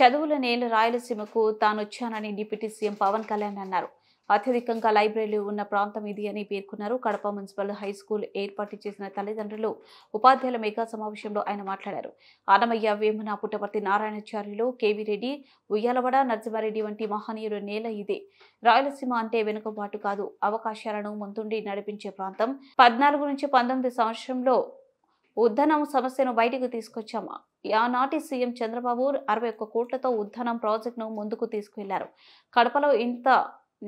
చదువుల నేల రాయలసీమకు తానొచ్చానని డిప్యూటీ సీఎం పవన్ కళ్యాణ్ అన్నారు. అత్యధికంగా లైబ్రరీలు ఉన్న ప్రాంతం ఇది అని పేర్కొన్నారు. కడప మున్సిపల్ హైస్కూల్ ఏర్పాటు చేసిన తల్లిదండ్రులు, ఉపాధ్యాయుల మెగా సమావేశంలో ఆయన మాట్లాడారు. అన్నమయ్య, వేమన, పుట్టపర్తి నారాయణాచార్యులు, కేవీ రెడ్డి, ఉయ్యాలవాడ, నరసింహారెడ్డి వంటి మహనీయుల నేల ఇదే. రాయలసీమ అంటే వెనుకబాటు కాదు, అవకాశాలను ముందుండి నడిపించే ప్రాంతం. 14 నుంచి 19 సంవత్సరంలో ఉద్దనం సమస్యను బయటకు తీసుకొచ్చాము. ఆనాటి సీఎం చంద్రబాబు 61 కోట్లతో ఉద్దనం ప్రాజెక్టును ముందుకు తీసుకువెళ్లారు. కడపలో ఇంత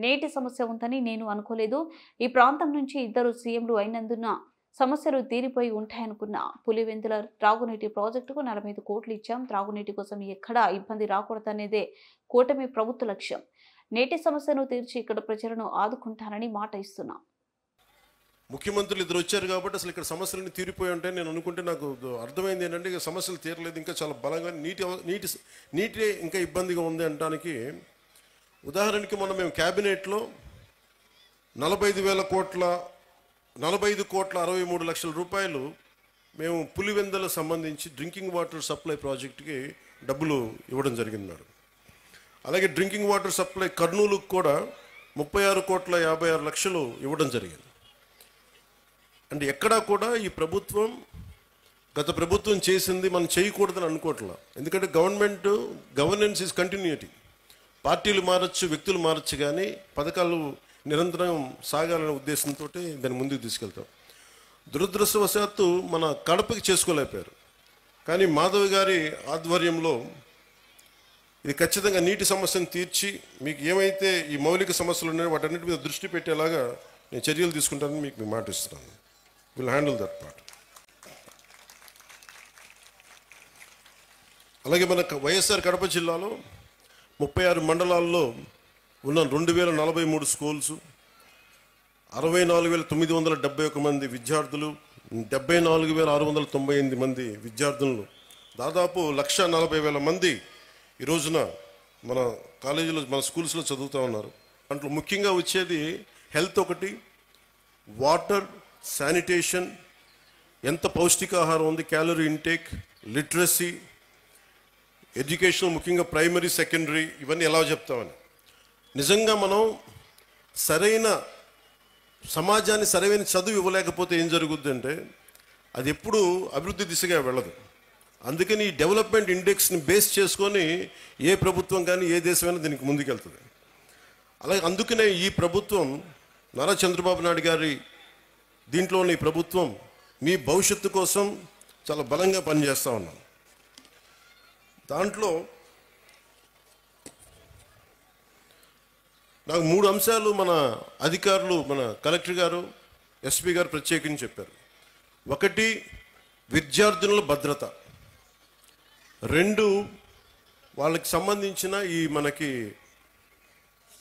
నేటి సమస్య ఉందని నేను అనుకోలేదు. ఈ ప్రాంతం నుంచి 2 సీఎంలు అయినందున సమస్యలు తీరిపోయి ఉంటాయనుకున్నా. పులివెందుల త్రాగునీటి ప్రాజెక్టుకు 45 కోట్లు ఇచ్చాం. త్రాగునీటి కోసం ఎక్కడా ఇబ్బంది రాకూడదనేదే కూటమి ప్రభుత్వ లక్ష్యం. నేటి సమస్యను తీర్చి ఇక్కడ ప్రజలను ఆదుకుంటానని మాట ఇస్తున్నా. ముఖ్యమంత్రులు ఇద్దరు వచ్చారు కాబట్టి అసలు ఇక్కడ సమస్యలన్నీ తీరిపోయి ఉంటాయి నేను అనుకుంటే నాకు అర్థమైంది ఏంటంటే ఇక సమస్యలు తీరలేదు, ఇంకా చాలా బలంగా నీటి ఇంకా ఇబ్బందిగా ఉంది అనడానికి ఉదాహరణకి మొన్న మేము క్యాబినెట్లో 45 కోట్ల 63 లక్షల రూపాయలు మేము పులివెందులకు సంబంధించి డ్రింకింగ్ వాటర్ సప్లై ప్రాజెక్టుకి డబ్బులు ఇవ్వడం జరిగింది మేడం. అలాగే డ్రింకింగ్ వాటర్ సప్లై కర్నూలుకు కూడా 36 కోట్ల 56 లక్షలు ఇవ్వడం జరిగింది. అంటే ఎక్కడా కూడా ఈ ప్రభుత్వం గత ప్రభుత్వం చేసింది మనం చేయకూడదని అనుకోవట్లా. ఎందుకంటే గవర్నెన్స్ ఈజ్ కంటిన్యూటీ. పార్టీలు మారచ్చు, వ్యక్తులు మారచ్చు, కానీ పథకాలు నిరంతరం సాగాలనే ఉద్దేశంతో దాన్ని ముందుకు తీసుకెళ్తాం. దురదృష్టవశాత్తు మన కడపకి చేసుకోలేకపోయారు. కానీ మాధవ్ గారి ఆధ్వర్యంలో ఇది ఖచ్చితంగా నీటి సమస్యను తీర్చి మీకు ఏమైతే ఈ మౌలిక సమస్యలు ఉన్నాయో వాటన్నిటి మీద దృష్టి పెట్టేలాగా నేను చర్యలు తీసుకుంటానని మీకు మాట ఇస్తున్నాను. Will handle that part. అలాగే మన వైఎస్ఆర్ కడప జిల్లాలో 36 మండలాల్లో ఉన్న 2043 స్కూల్స్, 64,971 మంది విద్యార్థులు, 74,698 మంది విద్యార్థులు, దాదాపు 1,40,000 మంది ఈ రోజున మన కాలేజీలో మన స్కూల్స్లో చదువుతూ ఉన్నారు. దాంట్లో ముఖ్యంగా వచ్చేది హెల్త్ ఒకటి, వాటర్, శానిటేషన్, ఎంత పౌష్టికాహారం ఉంది, క్యాలరీ ఇంటేక్, లిటరసీ, ఎడ్యుకేషన్, ముఖ్యంగా ప్రైమరీ, సెకండరీ, ఇవన్నీ ఎలా చెప్తామని. నిజంగా మనం సరైన సమాజాన్ని సరైన చదువు ఇవ్వలేకపోతే ఏం జరుగుద్ది అంటే అది ఎప్పుడూ అభివృద్ధి దిశగా వెళ్ళదు. అందుకని ఈ డెవలప్మెంట్ ఇండెక్స్ని బేస్ చేసుకొని ఏ ప్రభుత్వం కానీ ఏ దేశమైనా దీనికి ముందుకెళ్తుంది. అలాగే అందుకనే ఈ ప్రభుత్వం నారా చంద్రబాబు నాయుడు గారి దీంట్లోని ప్రభుత్వం మీ భవిష్యత్తు కోసం చాలా బలంగా పనిచేస్తూ ఉన్నాం. దాంట్లో నాకు 3 అంశాలు మన అధికారులు, మన కలెక్టర్ గారు, ఎస్పీ గారు ప్రత్యేకించి చెప్పారు. 1, విద్యార్థుల భద్రత. 2, వాళ్ళకి సంబంధించిన ఈ మనకి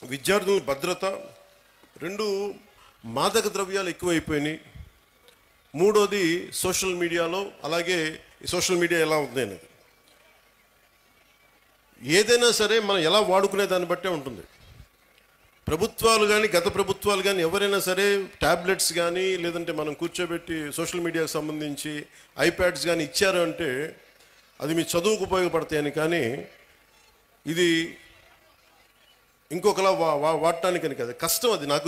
విద్యార్థుల భద్రత. 2, మాదక ద్రవ్యాలు ఎక్కువైపోయినాయి. 3, సోషల్ మీడియాలో, అలాగే ఈ సోషల్ మీడియా ఎలా ఉంది అనేది. ఏదైనా సరే మనం ఎలా వాడుకునే దాన్ని బట్టే ఉంటుంది. ప్రభుత్వాలు కానీ గత ప్రభుత్వాలు కానీ ఎవరైనా సరే ట్యాబ్లెట్స్ కానీ లేదంటే మనం కూర్చోబెట్టి సోషల్ మీడియాకి సంబంధించి ఐప్యాడ్స్ కానీ ఇచ్చారు అంటే అది మీ చదువుకు ఉపయోగపడతాయని, కానీ ఇది ఇంకొకలా వాడటానికని కదా, కష్టం. అది నాకు